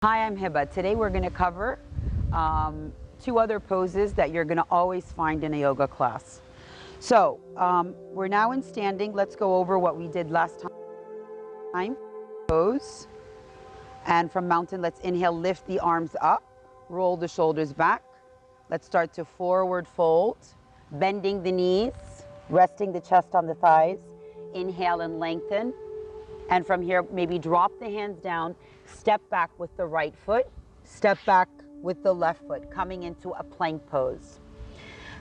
Hi, I'm Hiba. Today we're going to cover two other poses that you're going to always find in a yoga class. So we're now in standing. Let's go over what we did last time. Pose. And from mountain, let's inhale, lift the arms up, roll the shoulders back. Let's start to forward fold, bending the knees, resting the chest on the thighs. Inhale and lengthen. And from here, maybe drop the hands down, step back with the right foot, step back with the left foot, coming into a plank pose.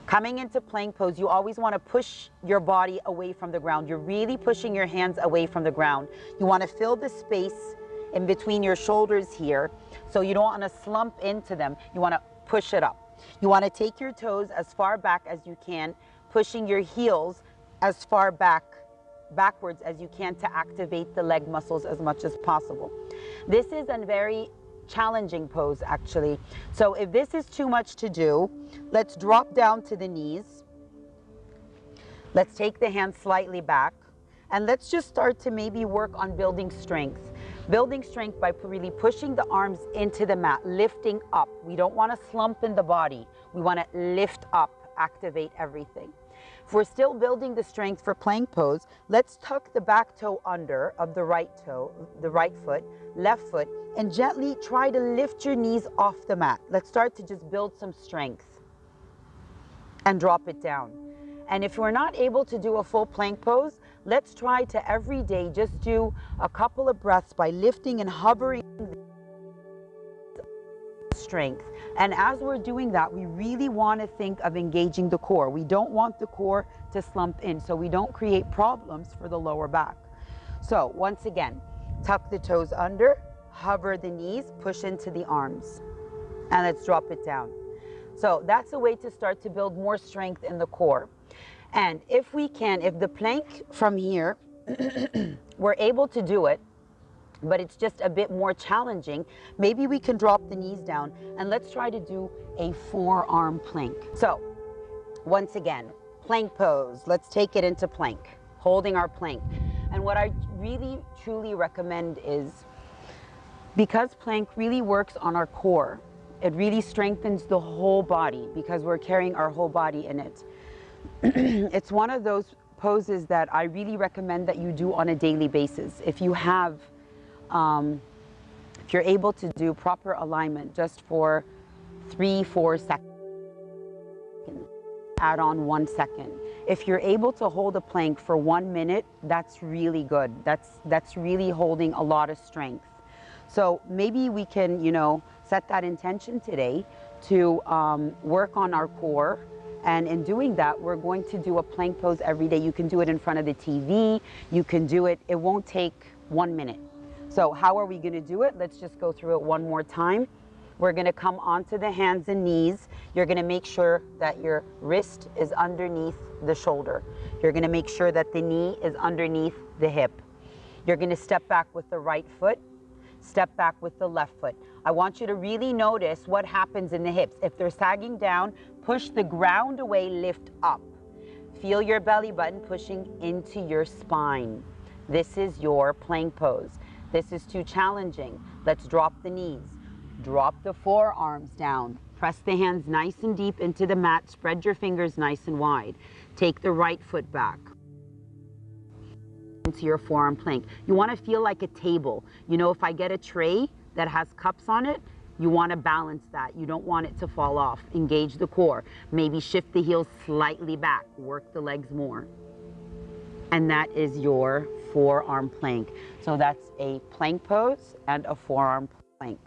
Coming into plank pose, you always want to push your body away from the ground. You're really pushing your hands away from the ground. You want to fill the space in between your shoulders here, so you don't want to slump into them. You want to push it up. You want to take your toes as far back as you can, pushing your heels as far backwards as you can to activate the leg muscles as much as possible. This is a very challenging pose actually. So if this is too much to do, let's drop down to the knees. Let's take the hands slightly back and let's just start to maybe work on building strength. Building strength by really pushing the arms into the mat, lifting up. We don't want to slump in the body. We want to lift up, activate everything. If we're still building the strength for plank pose, let's tuck the back toe under of the right toe, the right foot, left foot, and gently try to lift your knees off the mat. Let's start to just build some strength and drop it down. And if we're not able to do a full plank pose, let's try to every day just do a couple of breaths by lifting and hovering strength. And as we're doing that, we really want to think of engaging the core. We don't want the core to slump in, so we don't create problems for the lower back. So once again, tuck the toes under, hover the knees, push into the arms, and let's drop it down. So that's a way to start to build more strength in the core. And if we can, if the plank from here, we're able to do it, but it's just a bit more challenging, maybe we can drop the knees down and let's try to do a forearm plank. So once again, plank pose. Let's take it into plank, holding our plank. And what I really truly recommend is, because plank really works on our core, it really strengthens the whole body because we're carrying our whole body in it. It's one of those poses that I really recommend that you do on a daily basis. If you have if you're able to do proper alignment just for 3-4 seconds, add on 1 second. If you're able to hold a plank for 1 minute, that's really good. That's really holding a lot of strength. So maybe we can, set that intention today to work on our core. And in doing that, we're going to do a plank pose every day. You can do it in front of the TV. You can do it. It won't take 1 minute. So how are we going to do it? Let's just go through it one more time. We're going to come onto the hands and knees. You're going to make sure that your wrist is underneath the shoulder. You're going to make sure that the knee is underneath the hip. You're going to step back with the right foot, step back with the left foot. I want you to really notice what happens in the hips. If they're sagging down, push the ground away, lift up. Feel your belly button pushing into your spine. This is your plank pose. This is too challenging. Let's drop the knees. Drop the forearms down. Press the hands nice and deep into the mat. Spread your fingers nice and wide. Take the right foot back into your forearm plank. You want to feel like a table. If I get a tray that has cups on it, you want to balance that. You don't want it to fall off. Engage the core. Maybe shift the heels slightly back. Work the legs more. And that is your forearm plank. So that's a plank pose and a forearm plank.